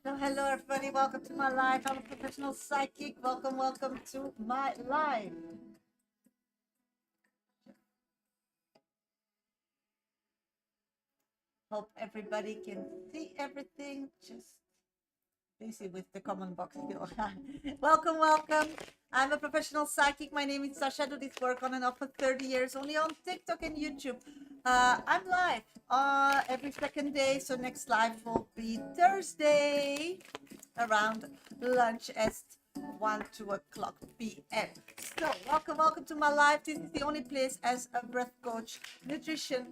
So hello everybody, welcome to my live. I'm a professional psychic. Welcome to my live. Hope everybody can see everything. Just busy with the comment box still. welcome. I'm a professional psychic. My name is Shasha. I do this work on and off for 30 years, only on TikTok and YouTube. I'm live every second day. So next live will be Thursday around lunch at 2 o'clock p.m. So welcome to my life. This is the only place as a breath coach, nutrition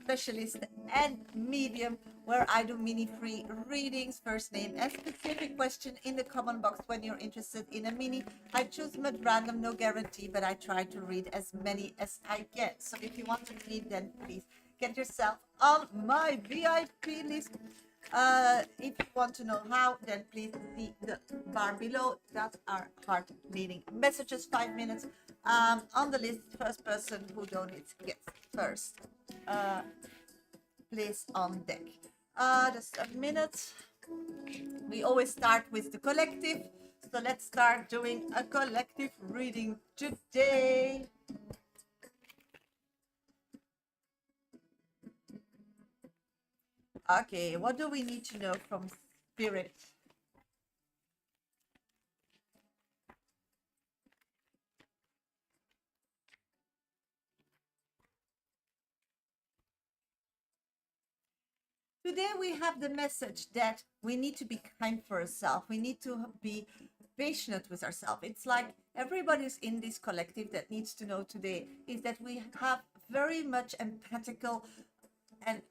specialist and medium where I do mini free readings, first name and specific question in the comment box when you're interested in a mini. I choose them at random, no guarantee, but I try to read as many as I can. So if you want to read, then please get yourself on my VIP list. If you want to know how, then please see the bar below. That are heart leading messages, 5 minutes on the list. First person who donates gets first place on deck. Just a minute. We always start with the collective, so let's start doing a collective reading today. Okay, what do we need to know from Spirit? Today we have the message that we need to be kind for ourselves. We need to be patient with ourselves. It's like everybody's in this collective that needs to know today is that we have very much empathical and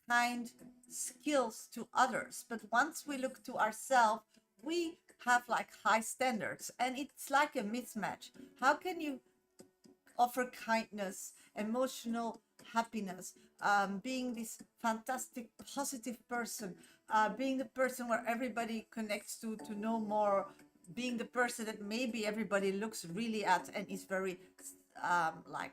kind skills to others. But once we look to ourselves, we have like high standards and it's like a mismatch. How can you offer kindness, emotional happiness, being this fantastic positive person, being the person where everybody connects to know more, being the person that maybe everybody looks really at and is very like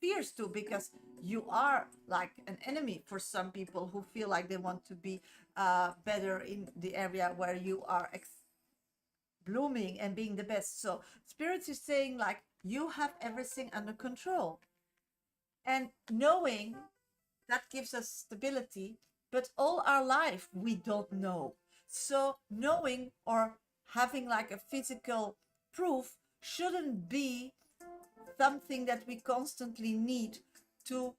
fierce to, because you are like an enemy for some people who feel like they want to be better in the area where you are blooming and being the best. So spirits is saying like you have everything under control, and knowing that gives us stability, but all our life we don't know. So knowing or having like a physical proof shouldn't be something that we constantly need to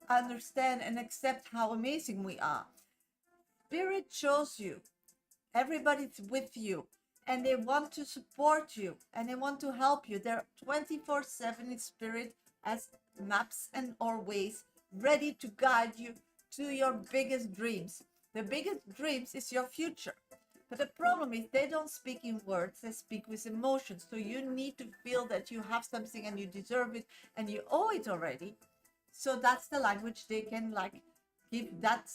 understand and accept how amazing we are. Spirit shows you, everybody's with you, and they want to support you and they want to help you. They're 24/7 in spirit as maps and or ways ready to guide you to your biggest dreams. The biggest dreams is your future. But the problem is they don't speak in words, they speak with emotions. So you need to feel that you have something and you deserve it and you owe it already. So that's the language they can like give that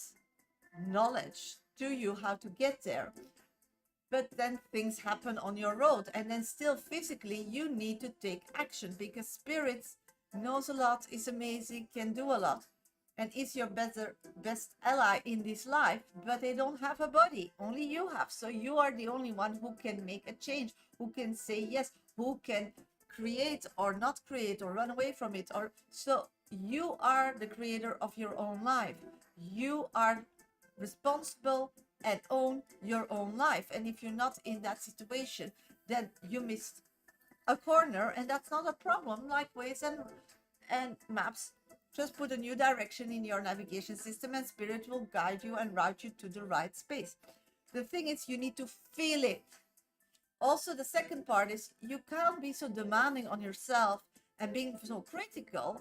knowledge to you how to get there. But then things happen on your road, and then still physically you need to take action, because spirits knows a lot, is amazing, can do a lot, and is your best ally in this life. But they don't have a body, only you have. So you are the only one who can make a change, who can say yes, who can create or not create or run away from it. Or so you are the creator of your own life. You are responsible and own your own life. And if you're not in that situation, then you missed a corner, and that's not a problem. Like Waze and maps, just put a new direction in your navigation system and spirit will guide you and route you to the right space. The thing is, you need to feel it. Also, the second part is you can't be so demanding on yourself and being so critical,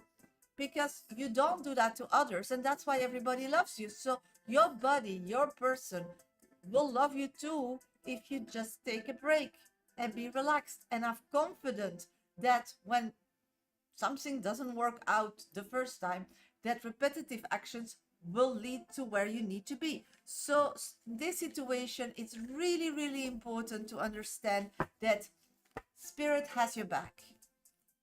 because you don't do that to others, and that's why everybody loves you. So your body, your person will love you too if you just take a break and be relaxed and have confidence that when something doesn't work out the first time, that repetitive actions will lead to where you need to be. So this situation, it's really important to understand that spirit has your back.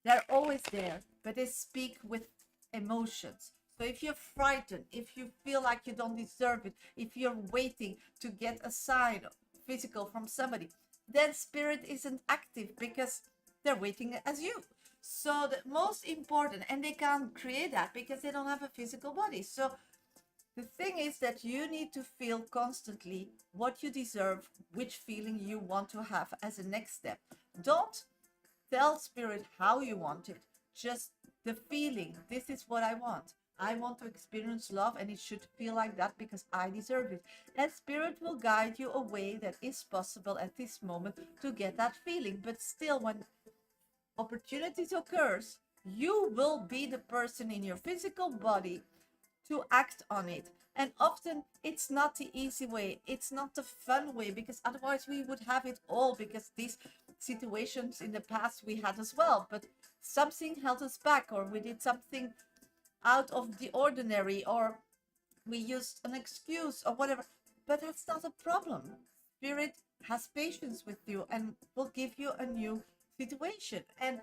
They're always there, but they speak with emotions. So if you're frightened, if you feel like you don't deserve it, if you're waiting to get a sign physical from somebody, then spirit isn't active because they're waiting as you. So the most important, and they can't create that because they don't have a physical body. So the thing is that you need to feel constantly what you deserve, which feeling you want to have as a next step. Don't tell spirit how you want it, just the feeling. This is what I want. I want to experience love, and it should feel like that because I deserve it. And spirit will guide you a way that is possible at this moment to get that feeling. But still, when opportunities occurs, you will be the person in your physical body to act on it. And often it's not the easy way, it's not the fun way, because otherwise we would have it all, because these situations in the past we had as well, but something held us back, or we did something out of the ordinary, or we used an excuse or whatever. But that's not a problem. Spirit has patience with you and will give you a new situation. And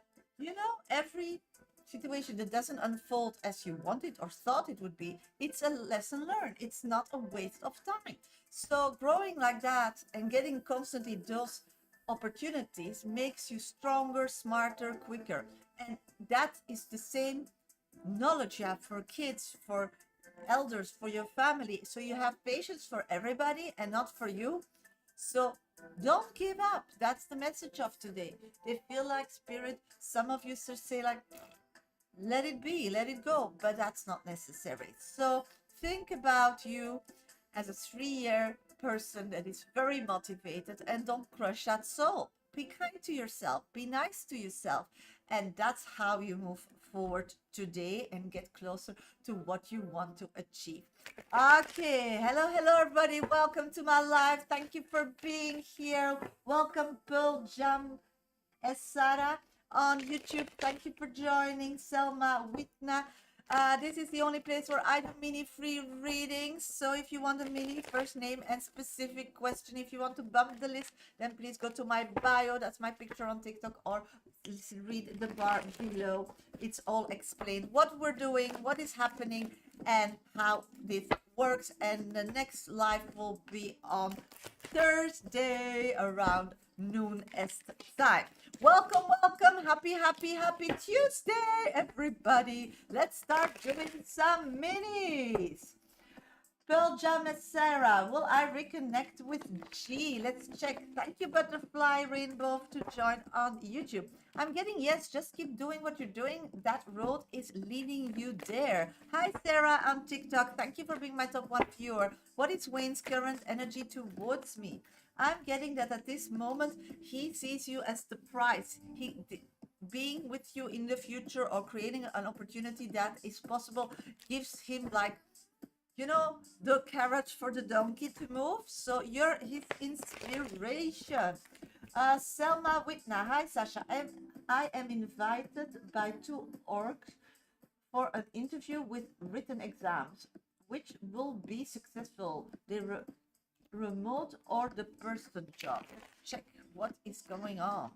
every situation that doesn't unfold as you wanted or thought it would be, it's a lesson learned. It's not a waste of time. So growing like that and getting constantly those opportunities makes you stronger, smarter, quicker. And that is the same knowledge you have for kids, for elders, for your family. So you have patience for everybody and not for you. So don't give up. That's the message of today. They feel like spirit. Some of you say like, let it be, let it go, but that's not necessary. So think about you as a 3-year person that is very motivated, and don't crush that soul. Be kind to yourself, be nice to yourself, and that's how you move forward today and get closer to what you want to achieve. Okay, hello everybody, welcome to my live. Thank you for being here. Welcome Pearl Jam Esara on YouTube. Thank you for joining. Selma Whitna. This is the only place where I do mini free readings. So if you want a mini first name and specific question, if you want to bump the list, then please go to my bio. That's my picture on TikTok, or read the bar below. It's all explained what we're doing, what is happening, and how this works. And the next live will be on Thursday around noon Est time. Welcome, happy Tuesday, everybody. Let's start doing some minis. Pearl Jam and Sarah, will I reconnect with G? Let's check. Thank you, Butterfly Rainbow, to join on YouTube. I'm getting yes, just keep doing what you're doing. That road is leading you there. Hi, Sarah on TikTok. Thank you for being my top 1 viewer. What is Wayne's current energy towards me? I'm getting that at this moment, he sees you as the prize. Being with you in the future or creating an opportunity that is possible gives him, like, the carrot for the donkey to move. So you're his inspiration. Selma Whitna. Hi, Shasha. I am invited by 2 orgs for an interview with written exams, which will be successful. The remote or the person job? Check what is going on.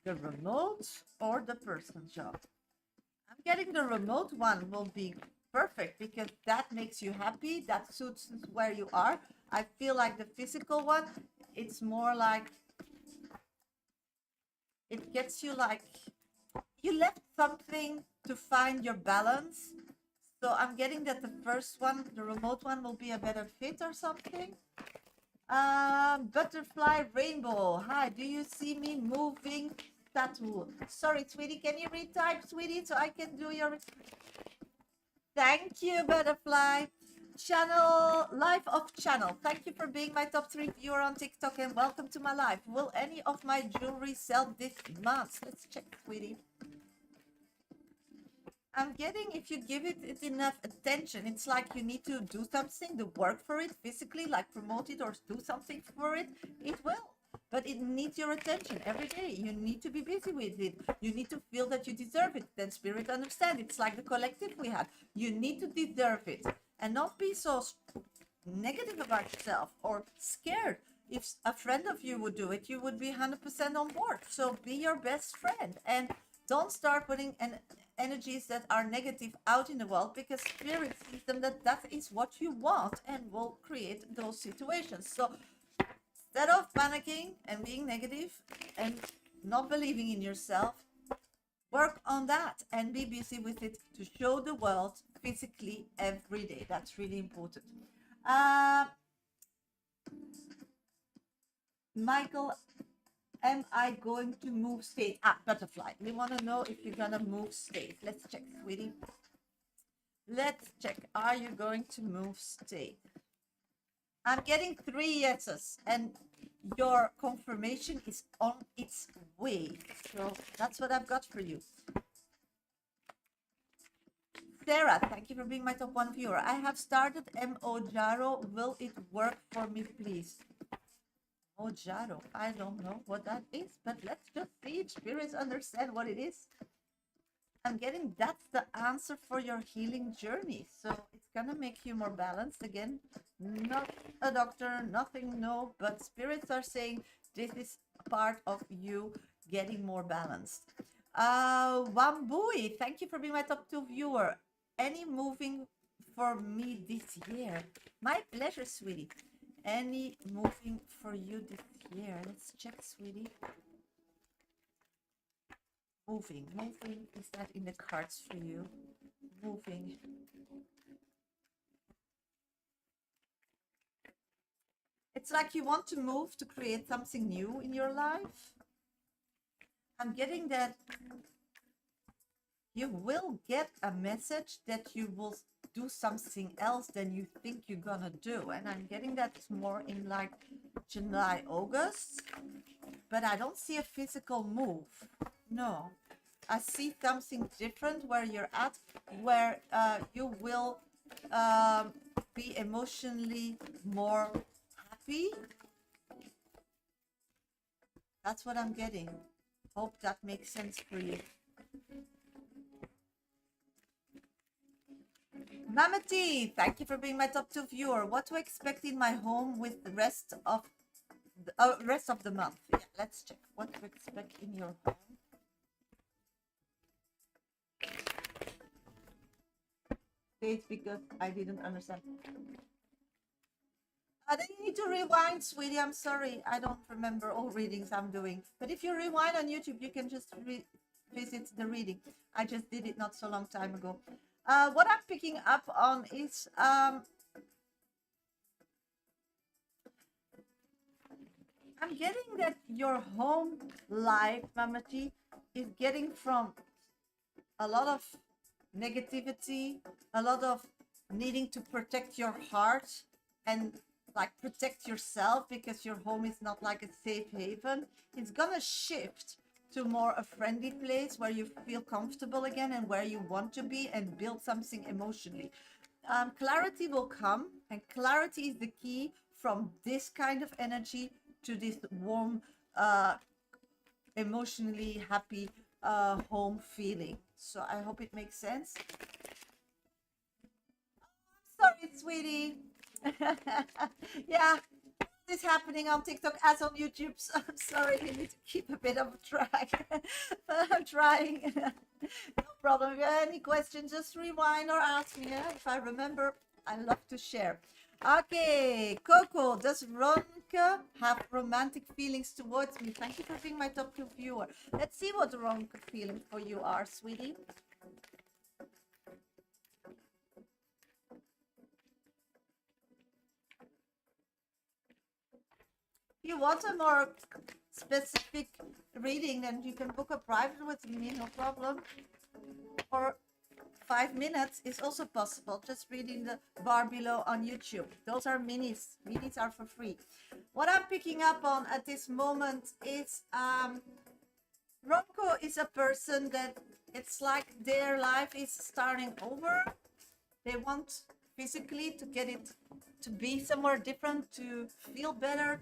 The remote or the person job? I'm getting the remote one will be perfect because that makes you happy. That suits where you are. I feel like the physical one, it's more like it gets you, like you left something to find your balance. So I'm getting that the first one, the remote one, will be a better fit or something. Butterfly Rainbow. Hi, do you see me moving tattoo? Sorry, sweetie, can you retype, sweetie, so I can do your... Thank you, Butterfly. Channel, life of channel. Thank you for being my top 3 viewer on TikTok, and welcome to my live. Will any of my jewelry sell this month? Let's check, sweetie. I'm getting, if you give it enough attention, it's like you need to do something, to work for it physically, like promote it or do something for it. It will, but it needs your attention every day. You need to be busy with it. You need to feel that you deserve it. Then spirit understand. It's like the collective we had. You need to deserve it and not be so negative about yourself or scared. If a friend of you would do it, you would be 100% on board. So be your best friend and don't start putting energies that are negative out in the world, because spirit sees them that that is what you want and will create those situations. So instead of panicking and being negative and not believing in yourself, work on that and be busy with it to show the world physically every day. That's really important. Michael, am I going to move state? Butterfly. We want to know if you're going to move state. Let's check, sweetie. Let's check. Are you going to move state? I'm getting 3 yeses, and your confirmation is on its way. So that's what I've got for you. Sarah, thank you for being my top 1 viewer. I have started Mojaro. Will it work for me, please? Mojaro. I don't know what that is, but let's just see if spirits understand what it is. I'm getting that's the answer for your healing journey. So it's gonna make you more balanced. Again, not a doctor, nothing, no, but spirits are saying this is part of you getting more balanced. Wambui, thank you for being my top 2 viewer. Any moving for me this year? My pleasure, sweetie. Any moving for you this year? Let's check, sweetie. Moving is that in the cards for you? Moving. It's like you want to move to create something new in your life. I'm getting that you will get a message that you will do something else than you think you're gonna do, and I'm getting that more in like July, August, but I don't see a physical move. No, I see something different where you're at, where you will be emotionally more happy. That's what I'm getting. Hope that makes sense for you. Mamati, thank you for being my top 2 viewer. What to expect in my home with the rest of the month? Yeah, let's check what to expect in your home. It's because I didn't understand. Then you need to rewind, sweetie. I'm sorry. I don't remember all readings I'm doing. But if you rewind on YouTube, you can just visit the reading. I just did it not so long time ago. What I'm picking up on is I'm getting that your home life, Mamati, is getting from a lot of negativity, a lot of needing to protect your heart and like protect yourself, because your home is not like a safe haven. It's gonna shift to more a friendly place where you feel comfortable again and where you want to be and build something emotionally. Clarity will come, and clarity is the key from this kind of energy to this warm, emotionally happy home feeling. So I hope it makes sense. Sorry, sweetie. Yeah, this happening on TikTok as on YouTube, so I'm sorry, you need to keep a bit of a track. But I'm trying. No problem. If you have any questions, just rewind or ask me. Yeah? If I remember, I love to share. Okay, Coco, does Ronke have romantic feelings towards me? Thank you for being my top 2 viewer. Let's see what the Ronke feelings for you are, sweetie. If you want a more specific reading, then you can book a private with me, no problem. Or 5 minutes is also possible, just reading the bar below on YouTube. Those are minis. Minis are for free. What I'm picking up on at this moment is Ronko is a person that it's like their life is starting over. They want physically to get it to be somewhere different, to feel better,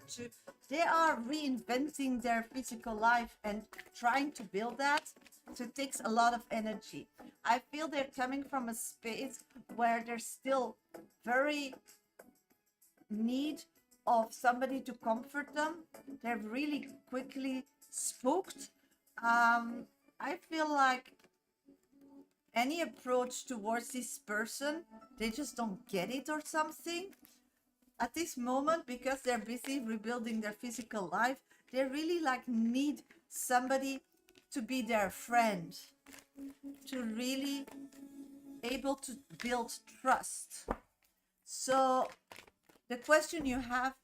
they are reinventing their physical life and trying to build that. So it takes a lot of energy. I feel they're coming from a space where they're still very need of somebody to comfort them. They're really quickly spooked. I feel like any approach towards this person, they just don't get it or something. At this moment, because they're busy rebuilding their physical life, they really like need somebody to be their friend, to really able to build trust. So the question you have,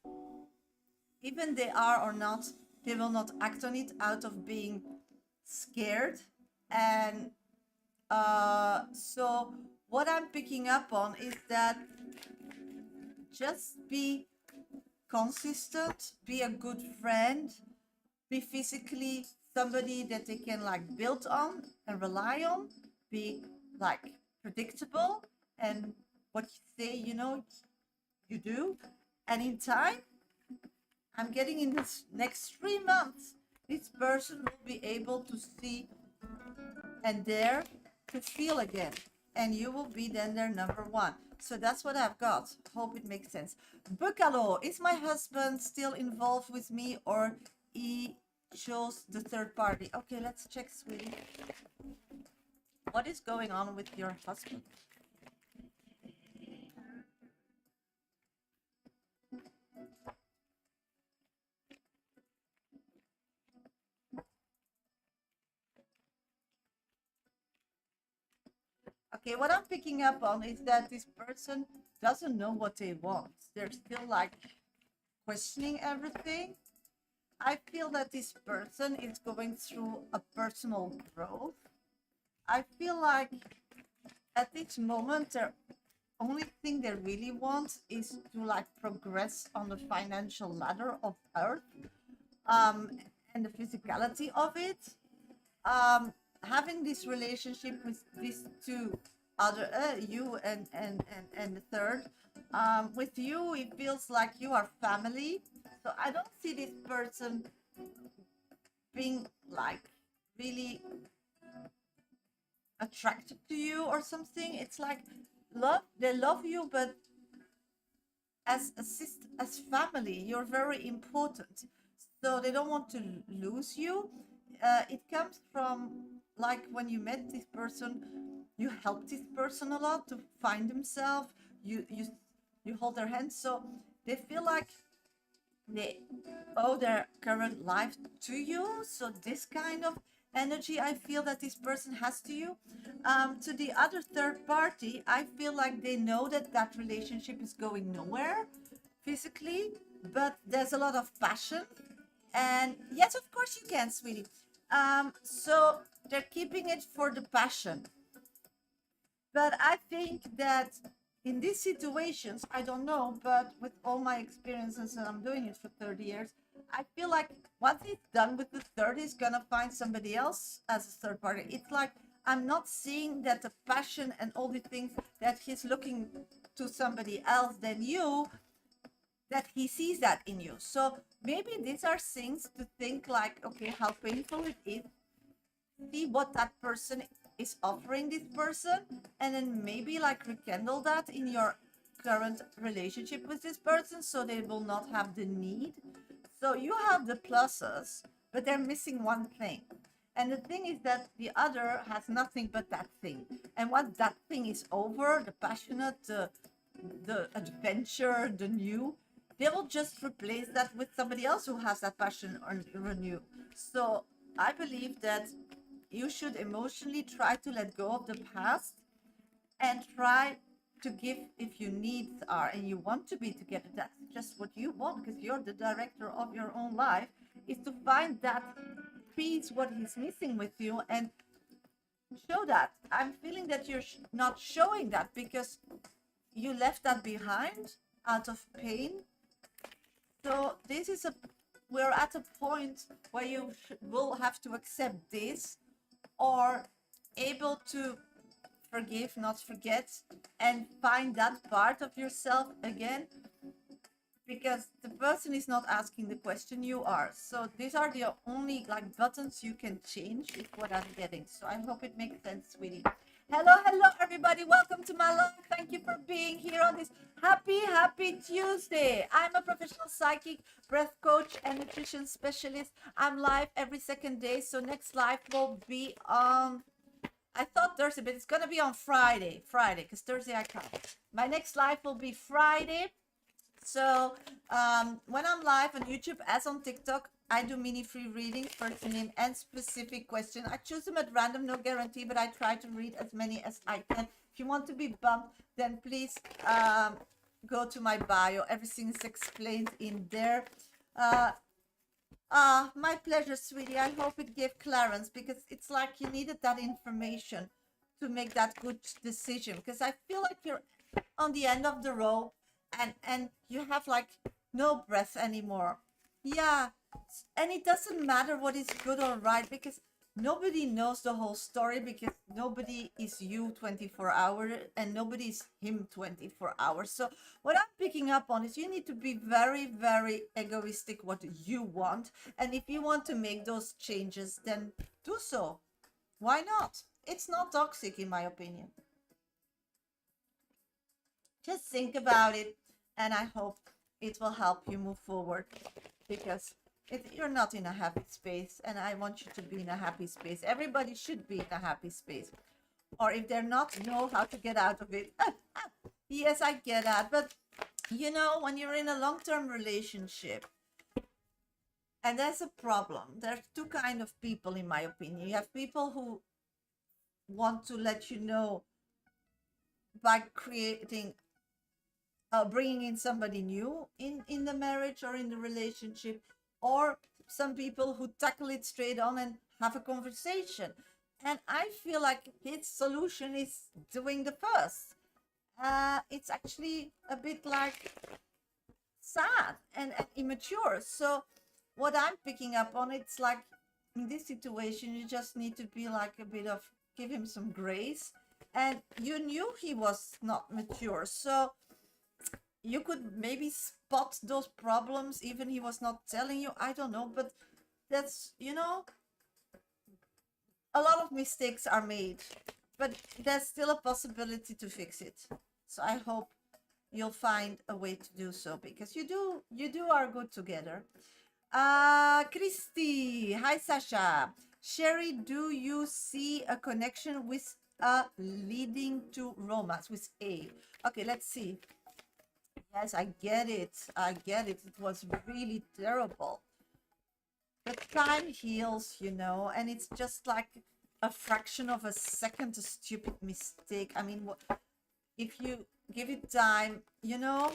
even they are or not, they will not act on it out of being scared. And so what I'm picking up on is that just be consistent, be a good friend, be physically somebody that they can like build on and rely on, be like predictable, and what you say, you do. And in time, I'm getting in this next 3 months, this person will be able to see and dare to feel again. And you will be then their number one. So that's what I've got. Hope it makes sense. Bucalo, is my husband still involved with me, or he chose the third party? Okay, let's check, sweetie. What is going on with your husband? Okay, what I'm picking up on is that this person doesn't know what they want. They're still like questioning everything. I feel that this person is going through a personal growth. I feel like at this moment, the only thing they really want is to like progress on the financial ladder of Earth, um, and the physicality of it. Having this relationship with these two other, you and the third, with you, it feels like you are family. So I don't see this person being like really attracted to you or something. It's like love, they love you, but as as family, you're very important. So they don't want to lose you. It comes from like when you met this person, you helped this person a lot to find himself. You hold their hand, so they feel like they owe their current life to you. So this kind of energy I feel that this person has to you. To the other third party, I feel like they know that that relationship is going nowhere physically, but there's a lot of passion. And yes, of course you can, sweetie. So they're keeping it for the passion. But I think that in these situations, I don't know, but with all my experiences, and I'm doing it for 30 years, I feel like once he's done with the third, he's gonna find somebody else as a third party. It's like I'm not seeing that the passion and all the things that he's looking to somebody else than you, that he sees that in you. So maybe these are things to think like, okay, how painful it is. See what that person is offering this person, and then maybe like rekindle that in your current relationship with this person, so they will not have the need. So you have the pluses, but they're missing one thing. And the thing is that the other has nothing but that thing. And once that thing is over, the passionate, the adventure, the new, they will just replace that with somebody else who has that passion or renew. So I believe that you should emotionally try to let go of the past and try to give if your needs are and you want to be together. That's just what you want, because you're the director of your own life, is to find that piece what he's missing with you and show that. I'm feeling that you're not showing that because you left that behind out of pain. So this is we're at a point where you will have to accept this, or able to forgive, not forget, and find that part of yourself again, because the person is not asking the question, you are. So these are the only like buttons you can change, is what I'm getting. So I hope it makes sense, sweetie. Hello everybody, welcome to my live. Thank you for being here on this happy Tuesday. I'm a professional psychic, breath coach, and nutrition specialist. I'm live every second day, so next live will be on I thought Thursday, but it's gonna be on Friday, because Thursday I can't. My next live will be Friday. So when I'm live on YouTube as on TikTok, I do mini free readings, person name and specific question. I choose them at random, no guarantee, but I try to read as many as I can. If you want to be bumped, then please go to my bio. Everything is explained in there. My pleasure, sweetie. I hope it gave Clarence, because it's like you needed that information to make that good decision, because I feel like you're on the end of the rope and you have like no breath anymore. Yeah, and it doesn't matter what is good or right, because nobody knows the whole story, because nobody is you 24 hours and nobody is him 24 hours. So what I'm picking up on is you need to be very, very egoistic what you want, and if you want to make those changes, then do so. Why not? It's not toxic, in my opinion. Just think about it, and I hope it will help you move forward, because you're not in a happy space, and I want you to be in a happy space. Everybody should be in a happy space, or if they're not, know how to get out of it. Yes, I get that, but you know, when you're in a long-term relationship, and there's a problem, there's two kind of people, in my opinion. You have people who want to let you know by creating bringing in somebody new in the marriage or in the relationship, or some people who tackle it straight on and have a conversation. And I feel like his solution is doing the first. It's actually a bit like sad and immature. So what I'm picking up on, it's like in this situation you just need to be like a bit of, give him some grace, and you knew he was not mature, so you could maybe spot those problems even he was not telling you. I don't know, but that's, you know, a lot of mistakes are made, but there's still a possibility to fix it. So I hope you'll find a way to do so, because you do are good together. Christy, hi Sasha. Sherry, do you see a connection with leading to romance with A? Okay, let's see. Yes, I get it. I get it. It was really terrible. But time heals, you know, and it's just like a fraction of a second, a stupid mistake. I mean, if you give it time, you know,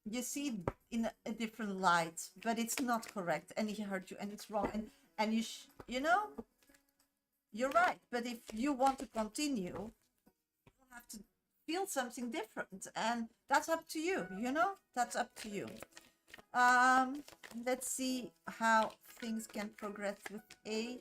you see it in a different light, but it's not correct, and he hurt you, and it's wrong, and you know, you're right. But if you want to continue, you have to feel something different, and that's up to you, you know, that's up to you. Let's see how things can progress with A.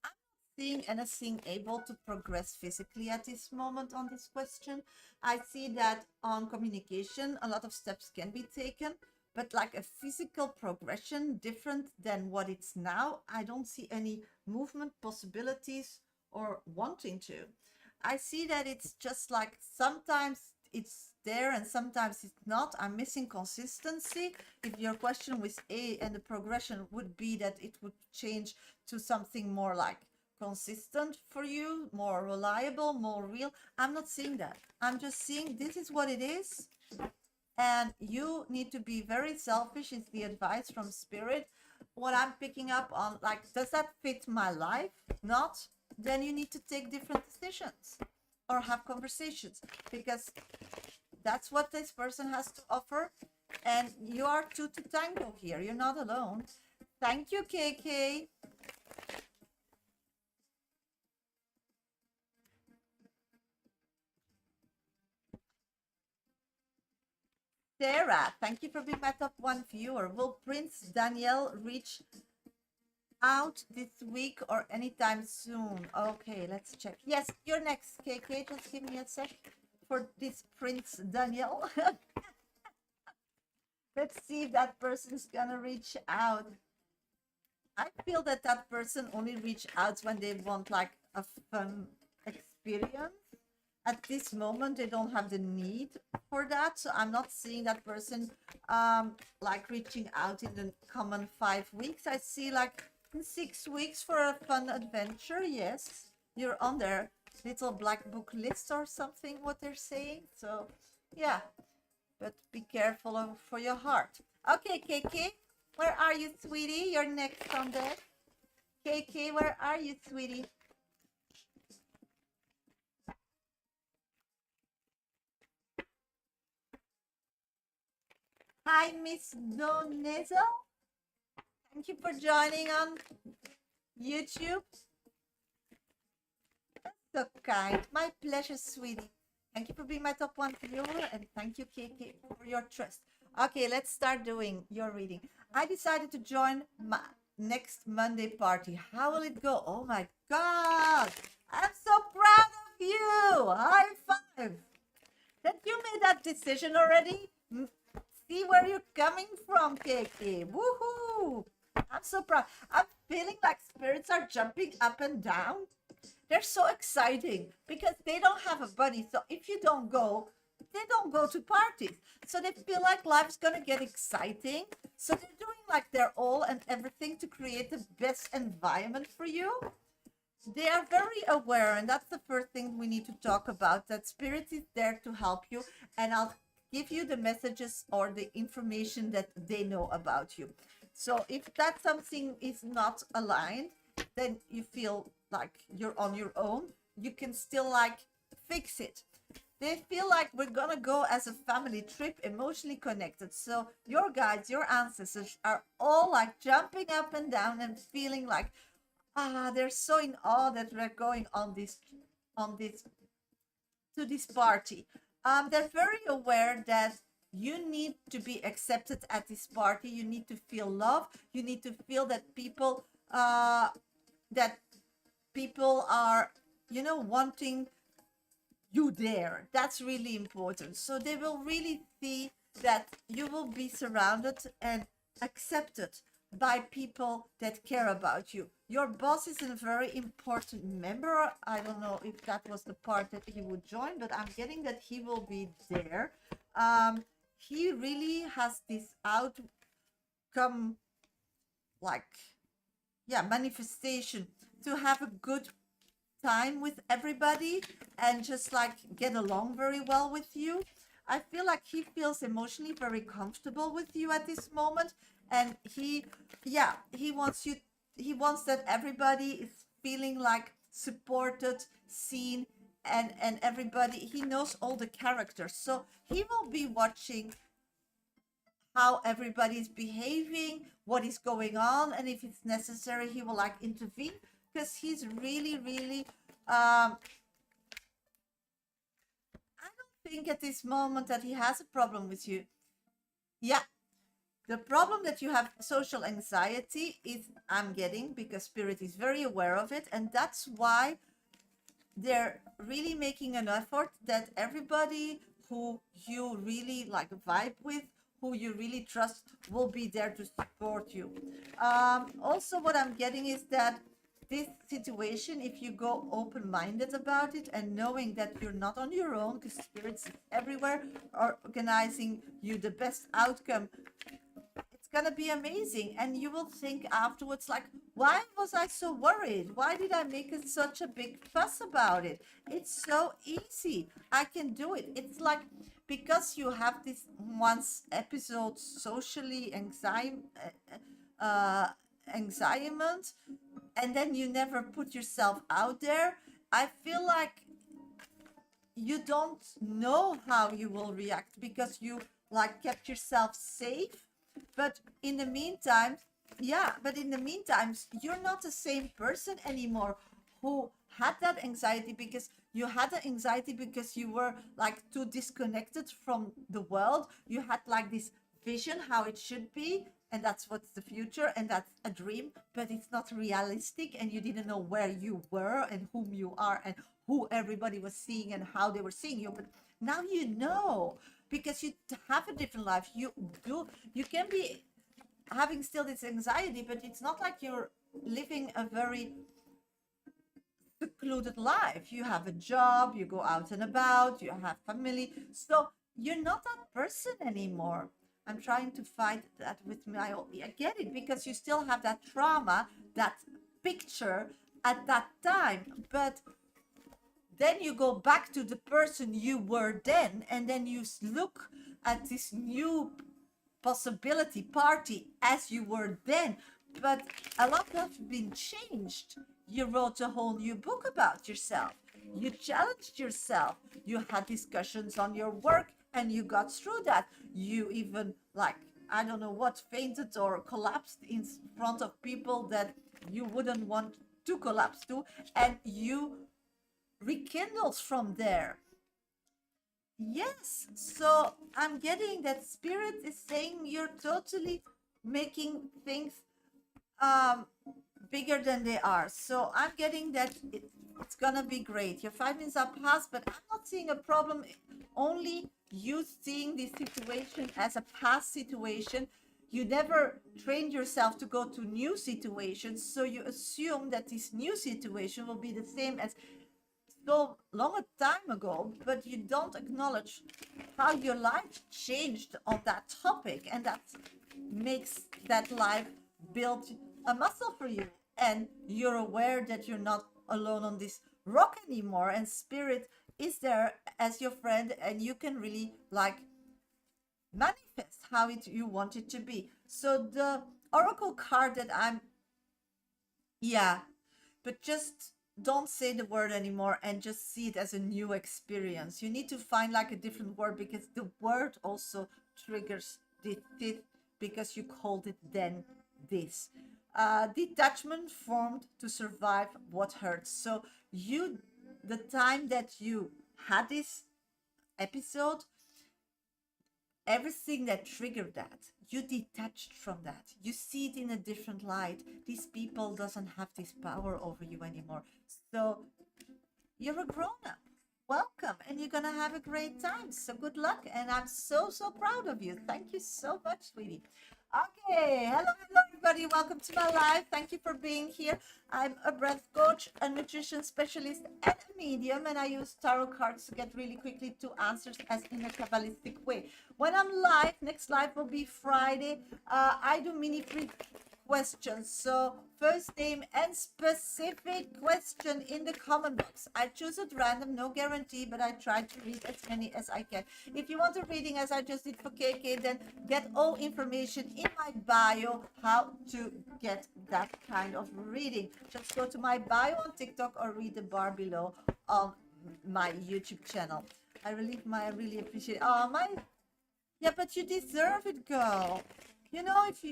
I'm not seeing anything able to progress physically at this moment on this question. I see that on communication a lot of steps can be taken, but like a physical progression different than what it's now, I don't see any movement possibilities or wanting to. I see that it's just like sometimes it's there and sometimes it's not. I'm missing consistency. If your question with A and the progression would be that it would change to something more like consistent for you, more reliable, more real, I'm not seeing that. I'm just seeing this is what it is, and you need to be very selfish, is the advice from spirit. What I'm picking up on, like, does that fit my life? Not? Then you need to take different decisions or have conversations, because that's what this person has to offer, and you are two to tango here. You're not alone. Thank you, KK. Sarah, thank you for being my top one viewer. Will Prince Daniel reach out this week or anytime soon? Okay, let's check. Yes, you're next, KK. Just give me a sec for this Prince Daniel. Let's see if that person's gonna reach out. I feel that that person only reach out when they want like a fun experience. At this moment, they don't have the need for that, so I'm not seeing that person like reaching out in the common 5 weeks. I see like in 6 weeks for a fun adventure. Yes, you're on their little black book list or something, what they're saying. So, yeah, but be careful for your heart. Okay, KK, where are you, sweetie? You're next on deck. KK, where are you, sweetie? Hi, Miss Donezo. Thank you for joining on YouTube. So kind. My pleasure, sweetie. Thank you for being my top one viewer, and thank you, KK, for your trust. Okay, let's start doing your reading. I decided to join my next Monday party. How will it go? Oh my God. I'm so proud of you. High five. That you made that decision already? See where you're coming from, KK. Woohoo. I'm so proud. I'm feeling like spirits are jumping up and down. They're so exciting because they don't have a buddy. So if you don't go, they don't go to parties. So they feel like life's going to get exciting. So they're doing like their all and everything to create the best environment for you. They are very aware, and that's the first thing we need to talk about, that spirit is there to help you, and I'll give you the messages or the information that they know about you. So if that something is not aligned, then you feel like you're on your own, you can still like fix it. They feel like we're gonna go as a family trip, emotionally connected. So your guides, your ancestors are all like jumping up and down and feeling like, they're so in awe that we're going on this to this party. They're very aware that you need to be accepted at this party. You need to feel love. You need to feel that people are, wanting you there. That's really important. So they will really see that you will be surrounded and accepted by people that care about you. Your boss is a very important member. I don't know if that was the part that he would join, but I'm getting that he will be there. He really has this outcome, manifestation to have a good time with everybody and just like get along very well with you. I feel like he feels emotionally very comfortable with you at this moment, and he wants that everybody is feeling like supported, seen, and everybody, he knows all the characters, so he will be watching how everybody is behaving, what is going on, and if it's necessary he will like intervene, because he's really, really I don't think at this moment that he has a problem with you. Yeah, the problem that you have social anxiety is, I'm getting, because spirit is very aware of it, and that's why they're really making an effort that everybody who you really like vibe with, who you really trust, will be there to support you. Also, what I'm getting is that this situation, if you go open-minded about it and knowing that you're not on your own, because spirits everywhere are organizing you the best outcome, it's gonna be amazing. And you will think afterwards like, why was I so worried? Why did I make it such a big fuss about it? It's so easy. I can do it. It's like, because you have this once episode socially anxiety, and then you never put yourself out there, I feel like you don't know how you will react because you like kept yourself safe. But in the meantime, you're not the same person anymore who had that anxiety, because you had the anxiety because you were like too disconnected from the world. You had like this vision how it should be, and that's what's the future, and that's a dream, but it's not realistic, and you didn't know where you were and whom you are and who everybody was seeing and how they were seeing you. But now you know, because you have a different life. You can be having still this anxiety, but it's not like you're living a very secluded life. You have a job, you go out and about, you have family, so you're not that person anymore. I'm trying to fight that with my own. I get it, because you still have that trauma that picture at that time, but then you go back to the person you were then, and then you look at this new possibility party as you were then, but a lot has been changed. You wrote a whole new book about yourself. You challenged yourself. You had discussions on your work and you got through that. You even, like, I don't know what, fainted or collapsed in front of people that you wouldn't want to collapse to, and you rekindled from there. Yes, so I'm getting that spirit is saying you're totally making things um bigger than they are. So I'm getting that it's gonna be great. Your 5 minutes are past, but I'm not seeing a problem. Only you seeing this situation as a past situation. You never trained yourself to go to new situations, so you assume that this new situation will be the same as so long a time ago, but you don't acknowledge how your life changed on that topic, and that makes that life build a muscle for you, and you're aware that you're not alone on this rock anymore, and spirit is there as your friend, and you can really like manifest how it you want it to be. So the oracle card that I'm, yeah, but just don't say the word anymore and just see it as a new experience. You need to find like a different word, because the word also triggers this because you called it then this. Detachment formed to survive what hurts. So you, the time that you had this episode, everything that triggered that, you detached from that. You see it in a different light. These people doesn't have this power over you anymore. So you're a grown-up. Welcome, and you're gonna have a great time. So good luck, and I'm so proud of you. Thank you so much, sweetie. Okay, hello everybody, welcome to my live. Thank you for being here. I'm a breath coach, a nutrition specialist, and a medium, and I use tarot cards to get really quickly to answers as in a Kabbalistic way. When I'm live, next live will be Friday. I do mini free questions. So first name and specific question in the comment box. I choose at random, no guarantee, but I try to read as many as I can. If you want a reading as I just did for KK, then get all information in my bio how to get that kind of reading. Just go to my bio on TikTok or read the bar below on my YouTube channel. I really appreciate it. Oh my, yeah, but you deserve it, girl. You know, if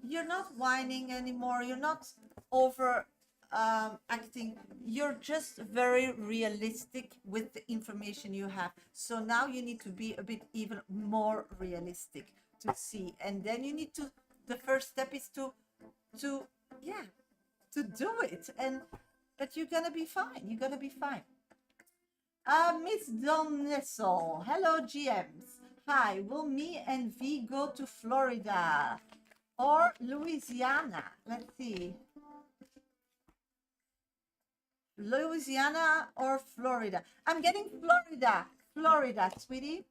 you're not whining anymore, you're not over acting, you're just very realistic with the information you have. So now you need to be a bit even more realistic to see, and then you need to, the first step is to yeah, to do it, and but you're gonna be fine. You're gonna be fine. Miss Don Nessel, hello GMs. Hi, will me and V go to Florida or Louisiana? Let's see. Louisiana or Florida? I'm getting Florida, sweetie.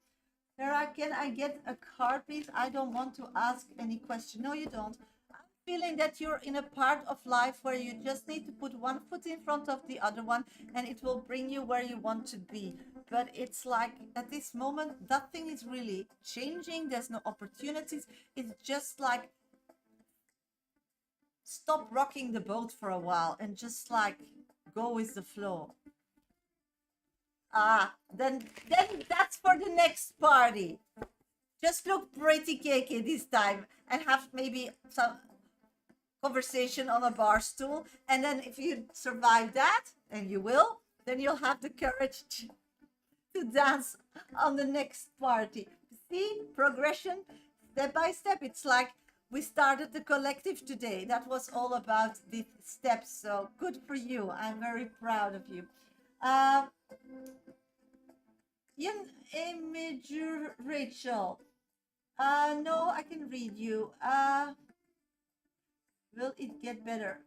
Where can I get a card, please? I don't want to ask any question. No, you don't. I'm feeling that you're in a part of life where you just need to put one foot in front of the other one, and it will bring you where you want to be. But it's like at this moment, nothing is really changing. There's no opportunities. It's just like stop rocking the boat for a while and just like go with the flow. Then that's for the next party. Just look pretty cakey this time and have maybe some conversation on a bar stool, and then if you survive that, and you will, then you'll have the courage to dance on the next party. See, progression, step by step. It's like we started the collective today. That was all about the steps. So good for you. I'm very proud of you. Image Rachel. No, I can read you. Will it get better?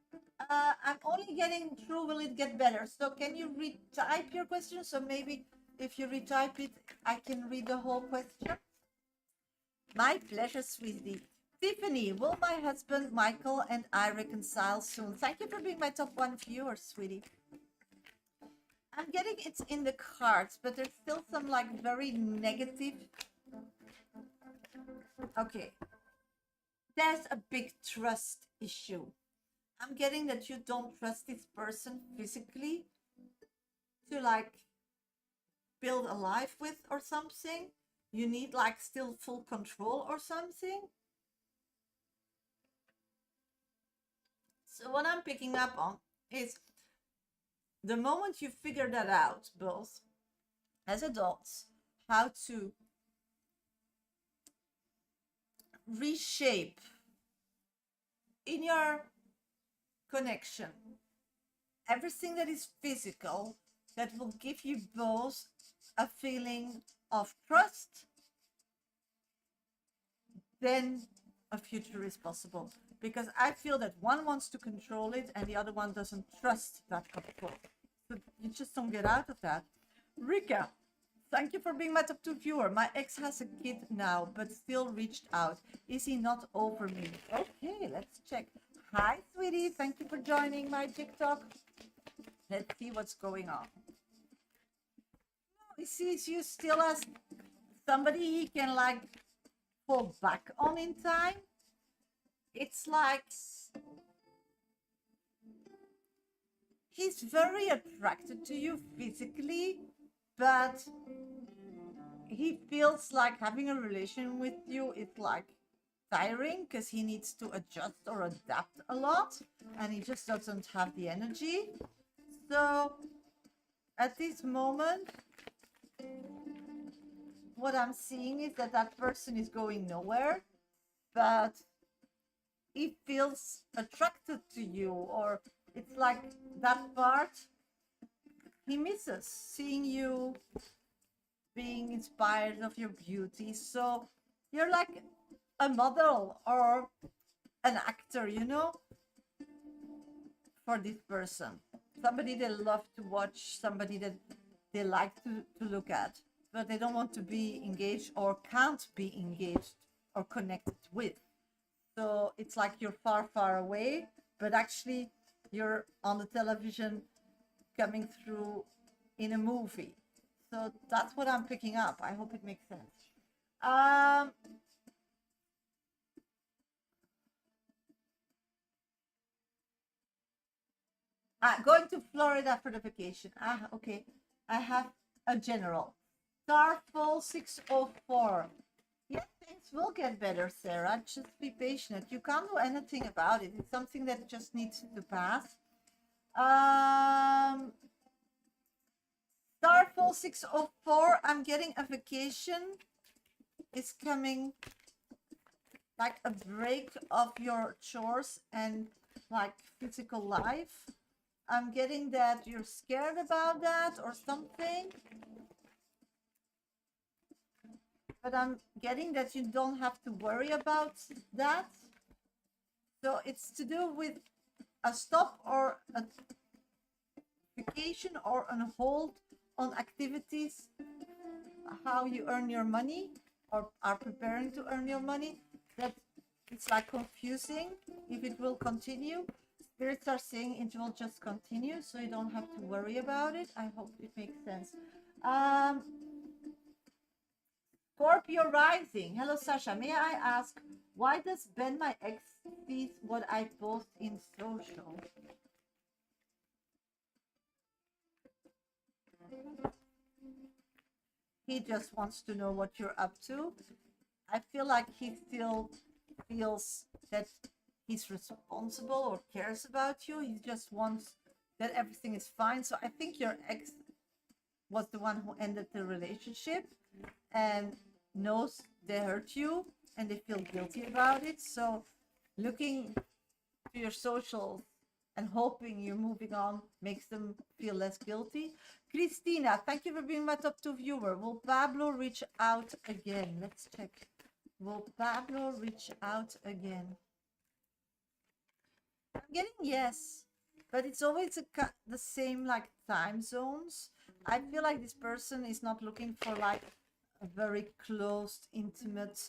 I'm only getting through will it get better. So can you retype your question? So maybe if you retype it, I can read the whole question. My pleasure, sweetie. Tiffany, will my husband Michael and I reconcile soon? Thank you for being my top one viewer, sweetie. I'm getting it's in the cards, but there's still some like very negative. Okay. There's a big trust issue. I'm getting that you don't trust this person physically to like build a life with or something. You need like still full control or something. So what I'm picking up on is the moment you figure that out, both as adults, how to reshape in your connection everything that is physical that will give you both a feeling of trust, then a future is possible. Because I feel that one wants to control it and the other one doesn't trust that control. So you just don't get out of that. Rika, thank you for being my top 2 viewer. My ex has a kid now, but still reached out. Is he not over me? Okay, let's check. Hi, sweetie. Thank you for joining my TikTok. Let's see what's going on. He sees you still as somebody he can like fall back on in time. It's like he's very attracted to you physically, but he feels like having a relation with you is like tiring because he needs to adjust or adapt a lot and he just doesn't have the energy. So at this moment, what I'm seeing is that that person is going nowhere, but he feels attracted to you, or it's like that part he misses, seeing you, being inspired of your beauty. So you're like a model or an actor, you know, for this person. Somebody they love to watch, somebody that they like to look at, but they don't want to be engaged or can't be engaged or connected with. So it's like you're far, far away, but actually you're on the television coming through in a movie. So that's what I'm picking up. I hope it makes sense. Going to Florida for the vacation. Okay. I have a general. Starfall 604. Yeah, things will get better, Sarah. Just be patient. You can't do anything about it. It's something that just needs to pass. Starfall 604. I'm getting a vacation. It's coming, like a break of your chores and like physical life. I'm getting that you're scared about that or something. But I'm getting that you don't have to worry about that. So it's to do with a stop or a vacation or on hold on activities, how you earn your money or are preparing to earn your money. That it's like confusing if it will continue. Spirits are saying it will just continue, so you don't have to worry about it. I hope it makes sense. Scorpio rising. Hello, Shasha. May I ask, why does Ben, my ex, see what I post in social? He just wants to know what you're up to. I feel like he still feels that he's responsible or cares about you. He just wants that everything is fine. So I think your ex was the one who ended the relationship and knows they hurt you and they feel guilty about it. So looking to your socials and hoping you're moving on makes them feel less guilty. Christina, thank you for being my top 2 viewer. Will Pablo reach out again? Let's check. Will Pablo reach out again? I'm getting yes, but it's always the same like time zones. I feel like this person is not looking for like a very close, intimate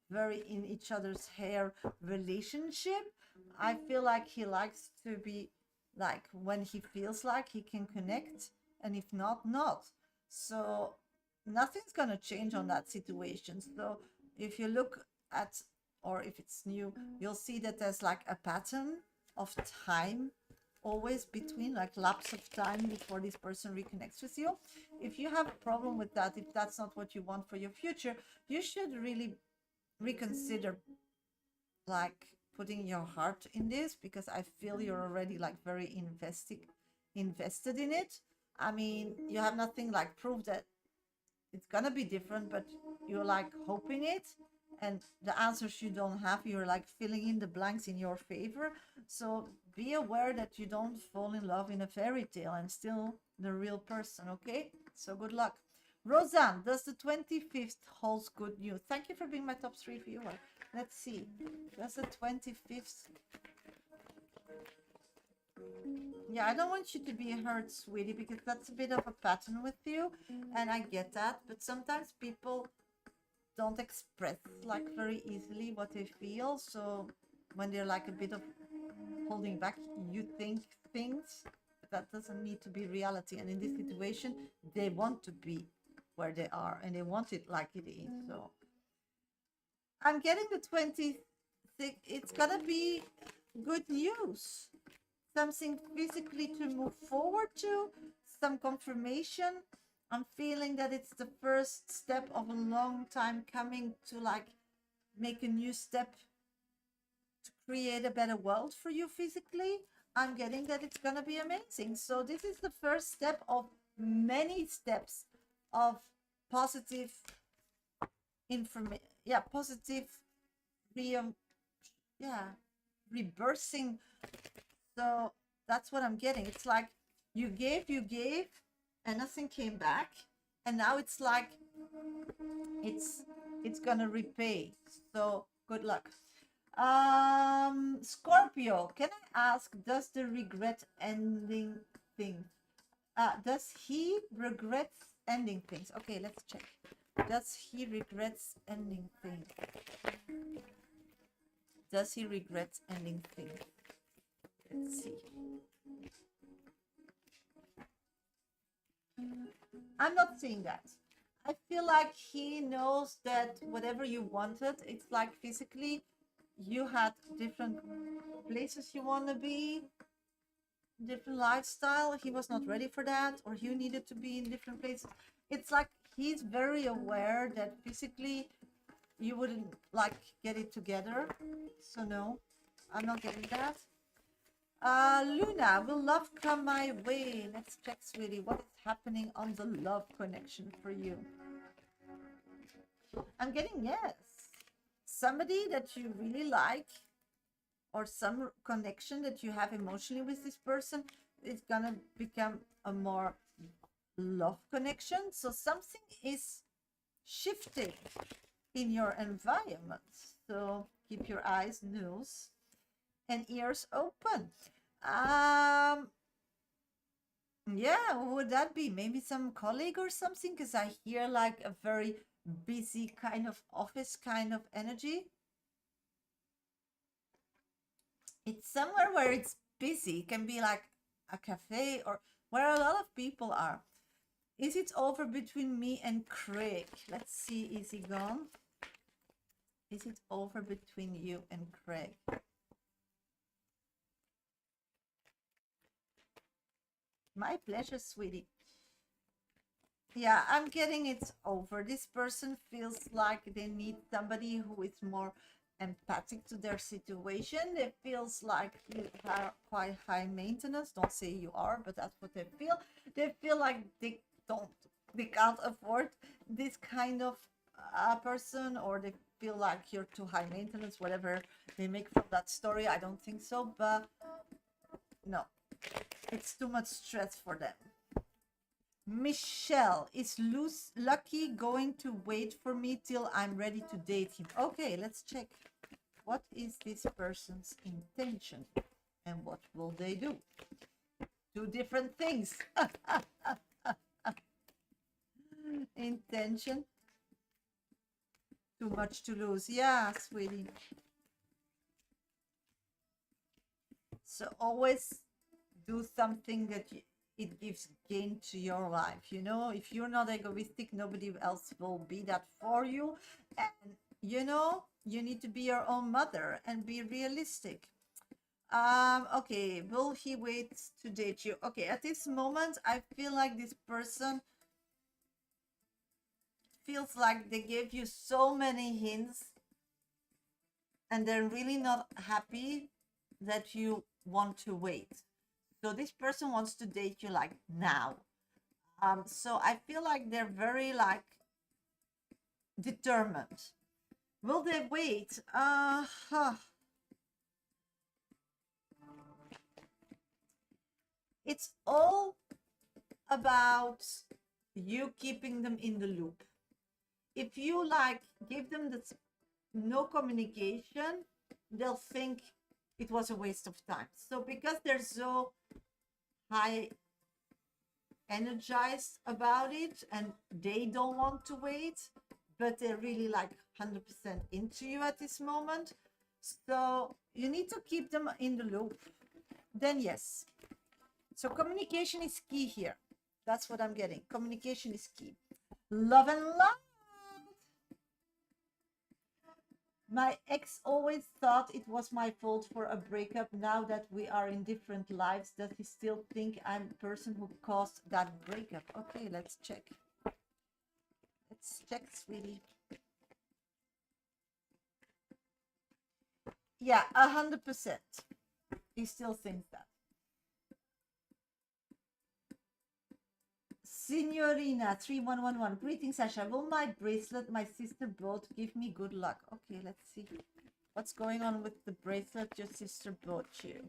very in each other's hair relationship. I feel like he likes to be like, when he feels like he can connect, and if not, not. So nothing's gonna change on that situation. So if you look at, or if it's new, you'll see that there's like a pattern of time always between, like lapse of time before this person reconnects with you. If you have a problem with that, if that's not what you want for your future, you should really reconsider like putting your heart in this, because I feel you're already like very invested in it. I mean, you have nothing like proof that it's gonna be different, but you're like hoping it, and the answers you don't have, you're like filling in the blanks in your favor. So be aware that you don't fall in love in a fairy tale and still the real person. Okay, so good luck. Roseanne, does the 25th holds good news? Thank you for being my top 3 viewer. Let's see, does the 25th, yeah, I don't want you to be hurt, sweetie, because that's a bit of a pattern with you, and I get that, but sometimes people don't express like very easily what they feel. So when they're like a bit of holding back, you think things, but that doesn't need to be reality. And in this situation, they want to be where they are, and they want it like it is. So I'm getting the 26th. It's gonna be good news, something physically to move forward to, some confirmation. I'm feeling that it's the first step of a long time coming to like make a new step to create a better world for you physically. I'm getting that it's gonna be amazing. So this is the first step of many steps of positive information. Yeah, positive rebirthing. So that's what I'm getting. It's like you gave, and nothing came back, and now it's like it's gonna repay. So good luck. Scorpio, can I ask, does the regret ending thing, does he regret ending things? Okay, let's check. Does he regrets ending things? Does he regret ending things? Let's see. I'm not seeing that. I feel like he knows that whatever you wanted, it's like physically you had different places you want to be, different lifestyle. He was not ready for that, or you needed to be in different places. It's like he's very aware that physically you wouldn't like get it together. So no, I'm not getting that. Luna, will love come my way? Let's check, sweetie, what is happening on the love connection for you? I'm getting yes. Somebody that you really like, or some connection that you have emotionally with this person, is gonna become a more love connection. So something is shifting in your environment. So keep your eyes, nose, and ears open. Yeah, what would that be? Maybe some colleague or something, because I hear like a very busy kind of office kind of energy. It's somewhere where it's busy. It can be like a cafe or where a lot of people are. Is it over between me and Craig? Let's see, is he gone? Is it over between you and Craig? My pleasure, sweetie. Yeah, I'm getting it's over. This person feels like they need somebody who is more empathic to their situation. It feels like you are quite high maintenance. Don't say you are, but that's what they feel. They feel like they can't afford this kind of person, or they feel like you're too high maintenance, whatever they make from that story. I don't think so, but no, it's too much stress for them. Michelle, is Lucky going to wait for me till I'm ready to date him? Okay, let's check. What is this person's intention and what will they do? Two different things. Intention Too much to lose. Yeah, sweetie. So always do something that it gives gain to your life. You know, if you're not egoistic, nobody else will be that for you. And you know, you need to be your own mother and be realistic. Okay, will he wait to date you? Okay, at this moment, I feel like this person feels like they gave you so many hints and they're really not happy that you want to wait. So this person wants to date you like now. So I feel like they're very like determined. Will they wait? It's all about you keeping them in the loop. If you like give them the no communication, they'll think it was a waste of time. So because they're so high energized about it and they don't want to wait, but they're really like 100% into you at this moment, so you need to keep them in the loop, then yes. So communication is key here. That's what I'm getting. Communication is key. Love and love. My ex always thought it was my fault for a breakup. Now that we are in different lives, does he still think I'm the person who caused that breakup? Okay, let's check. Let's check, sweetie. Yeah, 100%. He still thinks that. Signorina 3111. Greetings, Shasha. Will my bracelet my sister bought give me good luck? Okay, let's see what's going on with the bracelet your sister bought you.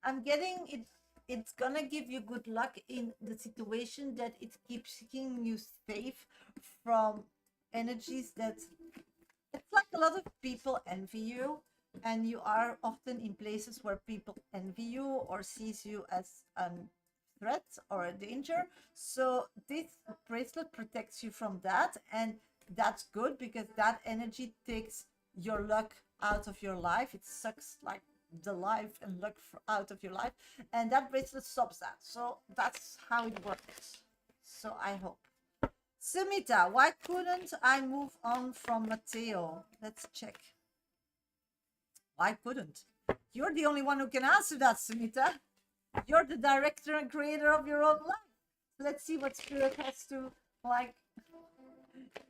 I'm getting it. It's gonna give you good luck in the situation that it keeps keeping you safe from energies that it's like a lot of people envy you, and you are often in places where people envy you or sees you as a threat or a danger. So this bracelet protects you from that, and that's good because that energy takes your luck out of your life. It sucks like the life and luck out of your life, and that bracelet stops that. So that's how it works. So I hope. Sumita, why couldn't I move on from Matteo? Let's check. Why couldn't? You're the only one who can answer that, Sumita. You're the director and creator of your own life. Let's see what Spirit has to like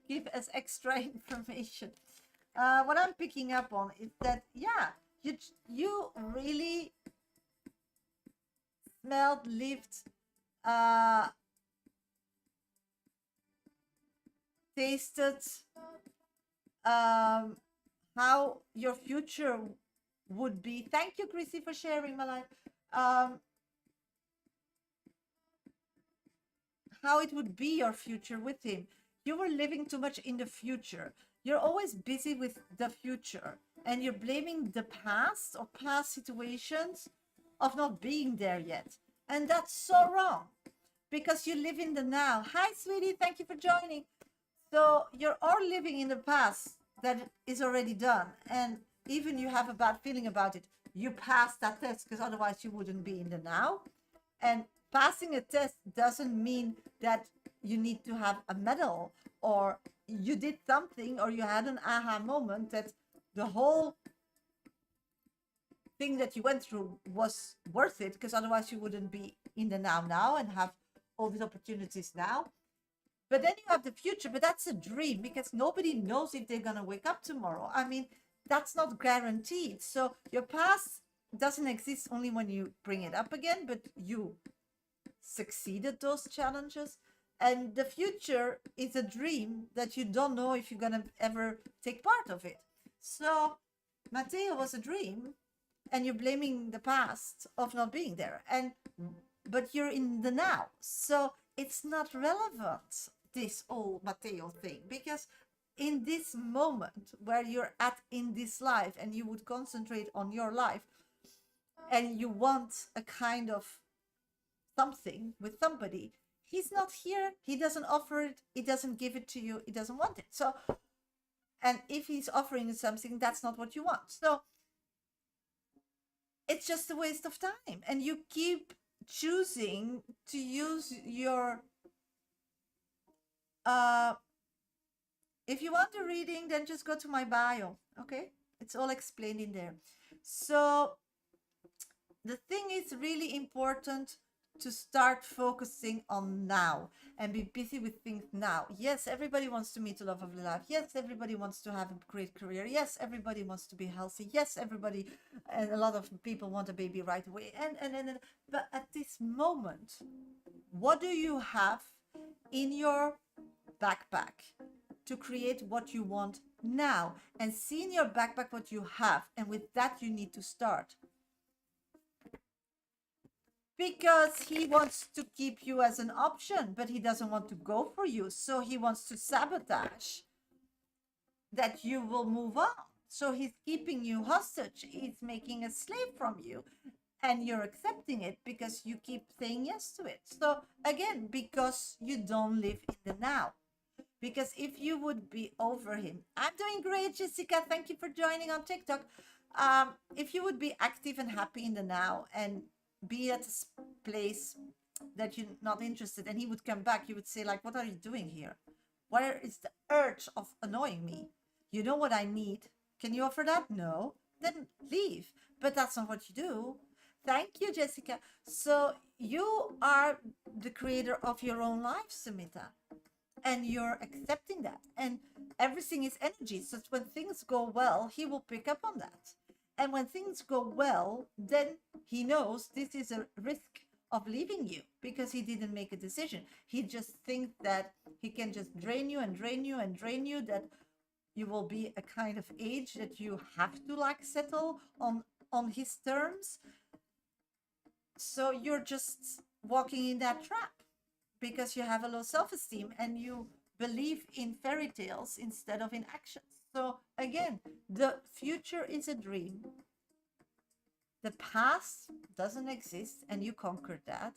give as extra information. What I'm picking up on is that, yeah, you really smelled, lived, tasted how your future would be. Thank you, Chrissy, for sharing my life. How it would be your future with him. You were living too much in the future. You're always busy with the future and you're blaming the past or past situations of not being there yet. And that's so wrong because you live in the now. Hi, sweetie. Thank you for joining. So you're all living in the past that is already done. And even you have a bad feeling about it, you passed that test because otherwise you wouldn't be in the now. And passing a test doesn't mean that you need to have a medal or you did something or you had an aha moment that the whole thing that you went through was worth it, because otherwise you wouldn't be in the now and have all these opportunities now. But then you have the future, but that's a dream because nobody knows if they're going to wake up tomorrow. I mean, that's not guaranteed. So your past doesn't exist only when you bring it up again, but you succeeded those challenges. And the future is a dream that you don't know if you're going to ever take part of it. So Matteo was a dream and you're blaming the past of not being there. But you're in the now. So it's not relevant, this old Matteo thing, because in this moment where you're at in this life and you would concentrate on your life and you want a kind of something with somebody, he's not here, he doesn't offer it, he doesn't give it to you, he doesn't want it. So, and if he's offering you something, that's not what you want. So it's just a waste of time. And you keep choosing to use your if you want the reading, then just go to my bio. Okay, it's all explained in there. So the thing is really important to start focusing on now and be busy with things now. Yes, everybody wants to meet the love of their life. Yes, everybody wants to have a great career. Yes, everybody wants to be healthy. Yes, everybody, and a lot of people want a baby right away. And but at this moment, what do you have in your backpack to create what you want now? And see in your backpack what you have, and with that you need to start. Because he wants to keep you as an option, but he doesn't want to go for you. So he wants to sabotage that you will move on. So he's keeping you hostage. He's making a slave from you. And you're accepting it because you keep saying yes to it. So again, because you don't live in the now. Because if you would be over him, I'm doing great, Jessica. Thank you for joining on TikTok. If you would be active and happy in the now and be at a place that you're not interested, and he would come back, you would say, like, what are you doing here? Where is the urge of annoying me? You know what I need. Can you offer that? No. Then leave. But that's not what you do. Thank you, Jessica. So you are the creator of your own life, Sumita. And you're accepting that. And everything is energy. So when things go well, he will pick up on that. And when things go well, then he knows this is a risk of leaving you because he didn't make a decision. He just thinks that he can just drain you and drain you and drain you, that you will be a kind of age that you have to like settle on his terms. So you're just walking in that trap because you have a low self-esteem and you believe in fairy tales instead of in actions. So again, the future is a dream. The past doesn't exist and you conquered that.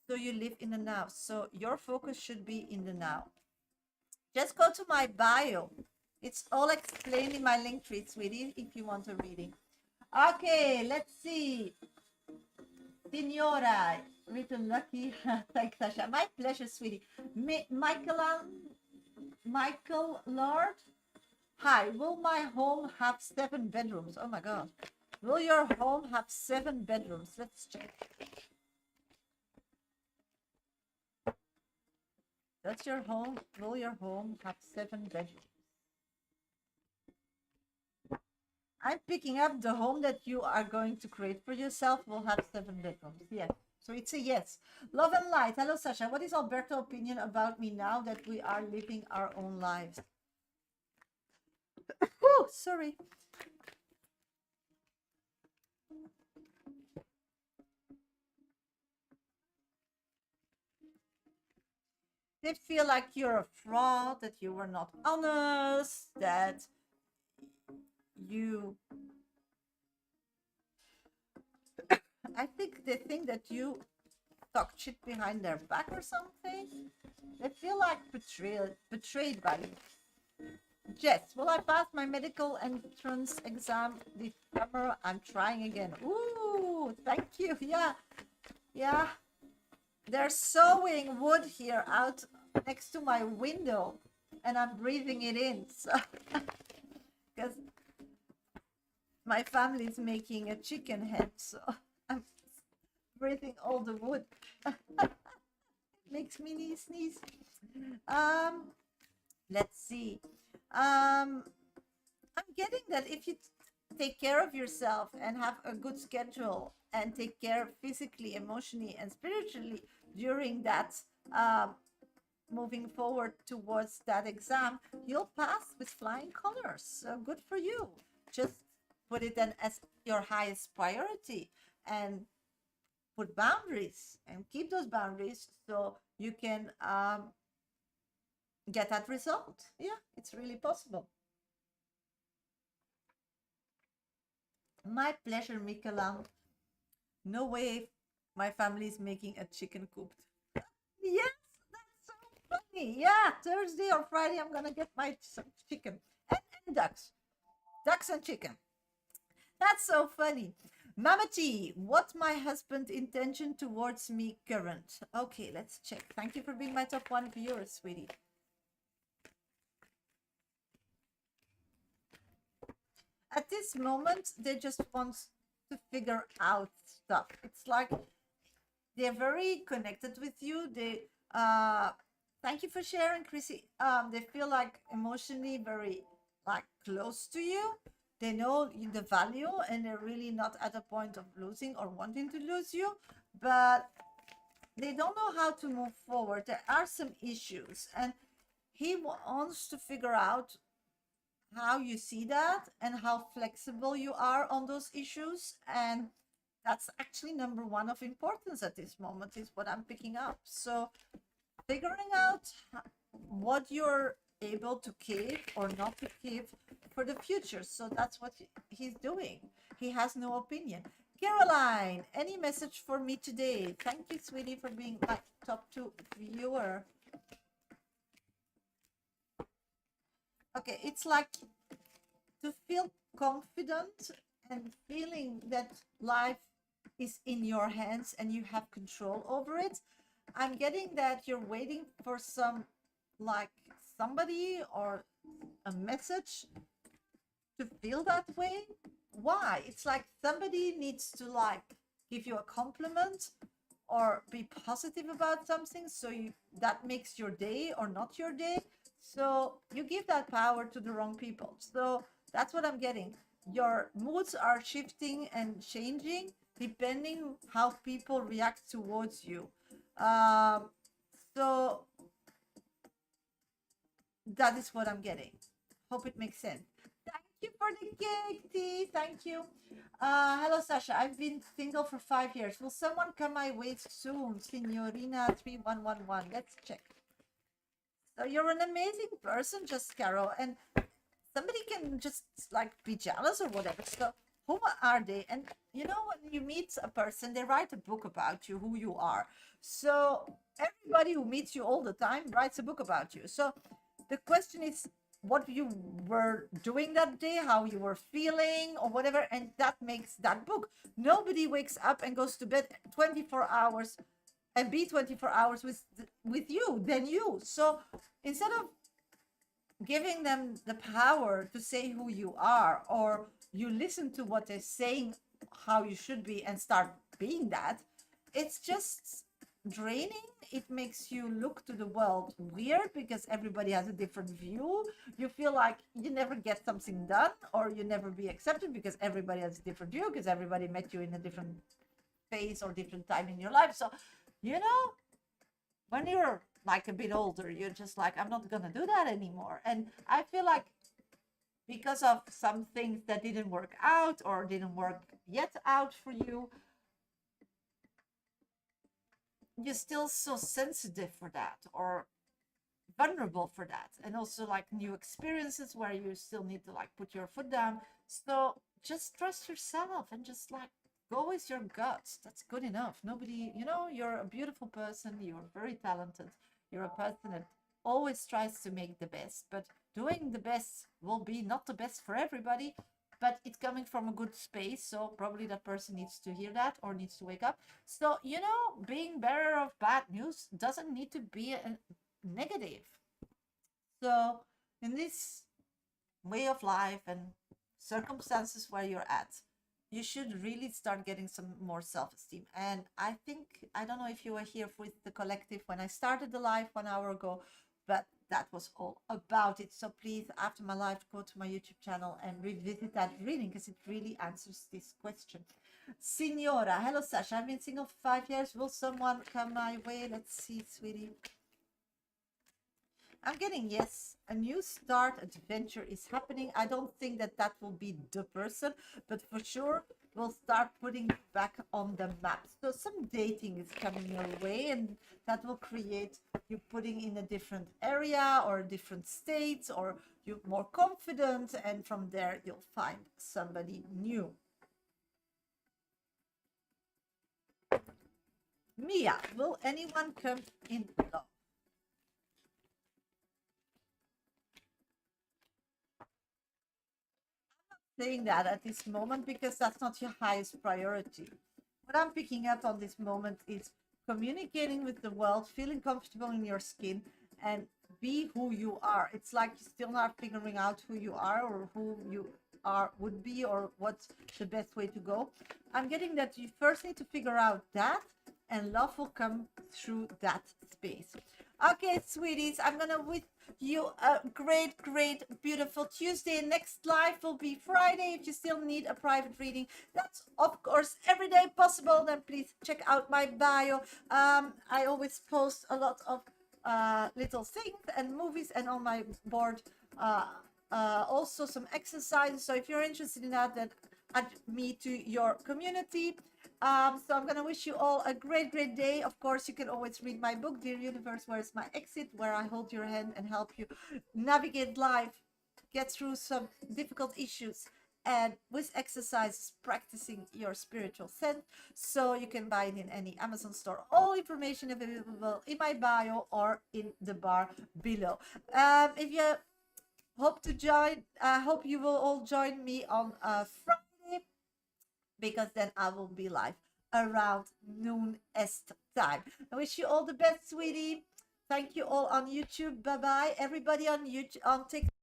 So you live in the now. So your focus should be in the now. Just go to my bio. It's all explained in my link tree, sweetie, if you want a reading. Okay, let's see. Signora, written lucky. Thanks, Shasha. My pleasure, sweetie. Michael Lord. Hi, will my home have 7 bedrooms? Oh my God. Will your home have 7 bedrooms? Let's check. Will your home have 7 bedrooms? I'm picking up the home that you are going to create for yourself will have 7 bedrooms. Yes. So it's a yes. Love and light. Hello, Sasha. What is Alberto's opinion about me now that we are living our own lives? Oh, sorry. They feel like you're a fraud, that you were not honest, that you... I think they think that you talked shit behind their back or something. They feel like betrayed by you. Jess, will I pass my medical entrance exam this summer? I'm trying again. Ooh, thank you. Yeah. They're sawing wood here out next to my window, and I'm breathing it in. So, because my family is making a chicken head, so I'm breathing all the wood. It makes me sneeze. Let's see. I'm getting that if you take care of yourself and have a good schedule and take care physically, emotionally, and spiritually during that moving forward towards that exam, you'll pass with flying colors. So good for you. Just put it then as your highest priority and put boundaries and keep those boundaries so you can get that result. Yeah, it's really possible. My pleasure, Mikaela. No way my family is making a chicken cooped. Yes, funny. Yeah, Thursday or Friday, I'm gonna get my some chicken and ducks and chicken. That's so funny. Mama T, what my husband intention towards me current? Okay, let's check. Thank you for being my top one viewer, sweetie. At this moment, they just want to figure out stuff. It's like they're very connected with you. They thank you for sharing, Chrissy. They feel like emotionally very like close to you. They know the value and they're really not at a point of losing or wanting to lose you, but they don't know how to move forward. There are some issues, and he wants to figure out how you see that and how flexible you are on those issues. And that's actually number one of importance at this moment, is what I'm picking up. So figuring out what you're able to give or not to give for the future. So that's what he's doing. He has no opinion. Caroline, any message for me today? Thank you, sweetie, for being my top two viewer. Okay, it's like to feel confident and feeling that life is in your hands and you have control over it. I'm getting that you're waiting for some, like, somebody or a message to feel that way. Why? It's like somebody needs to like give you a compliment or be positive about something, so that makes your day or not your day. So you give that power to the wrong people. So that's what I'm getting. Your moods are shifting and changing depending how people react towards you. So that is what I'm getting. Hope it makes sense. Thank you for the cake, T. Thank you. Hello, Sasha. I've been single for 5 years. Will someone come my way soon? Signorina 3111. Let's check. So you're an amazing person, just Carol, and somebody can just like be jealous or whatever. So who are they? And you know, when you meet a person, they write a book about you, who you are. So everybody who meets you all the time writes a book about you. So the question is what you were doing that day, how you were feeling or whatever, and that makes that book. Nobody wakes up and goes to bed 24 hours and be 24 hours with you than you. So instead of giving them the power to say who you are, or you listen to what they're saying how you should be and start being that, it's just draining. It makes you look to the world weird because everybody has a different view. You feel like you never get something done, or you never be accepted because everybody has a different view, because everybody met you in a different phase or different time in your life. So you know, when you're like a bit older, you're just like, I'm not gonna do that anymore. And I feel like because of some things that didn't work out or didn't work yet out for you, you're still so sensitive for that or vulnerable for that. And also like new experiences where you still need to like put your foot down. So just trust yourself and just like go with your guts. That's good enough. Nobody, you know, you're a beautiful person, you're very talented, you're a person that always tries to make the best, but doing the best will be not the best for everybody, but it's coming from a good space. So probably that person needs to hear that or needs to wake up. So, you know, being bearer of bad news doesn't need to be a negative. So in this way of life and circumstances where you're at, you should really start getting some more self-esteem. And I think, I don't know if you were here with the collective when I started the live 1 hour ago, but that was all about it. So please, after my live, go to my YouTube channel and revisit that reading, because it really answers this question. Signora, hello Sasha, I've been single for 5 years. Will someone come my way? Let's see, sweetie. I'm getting yes, a new start adventure is happening. I don't think that that will be the person, but for sure we'll start putting you back on the map. So some dating is coming your way, and that will create you putting in a different area or a different state, or you're more confident, and from there you'll find somebody new. Mia, will anyone come in love? saying that at this moment because that's not your highest priority. What I'm picking up on this moment is communicating with the world, feeling comfortable in your skin, and be who you are. It's like you're still not figuring out who you are or who you are would be or what's the best way to go. I'm getting that you first need to figure out that, and love will come through that space. Okay, sweeties, I'm gonna wish you a great, great, beautiful Tuesday. Next live will be Friday. If you still need a private reading, that's of course every day possible. Then please check out my bio. I always post a lot of little things and movies, and on my board also some exercises. So if you're interested in that, then add me to your community. So I'm gonna wish you all a great, great day. Of course, you can always read my book, Dear Universe, Where's My Exit, where I hold your hand and help you navigate life, get through some difficult issues, and with exercises, practicing your spiritual sense. So you can buy it in any Amazon store. All information available in my bio or in the bar below. If you hope to join, I hope you will all join me on Friday, because then I will be live around noon est time. I wish you all the best, sweetie. Thank you all on YouTube. Bye bye, everybody on YouTube, on TikTok.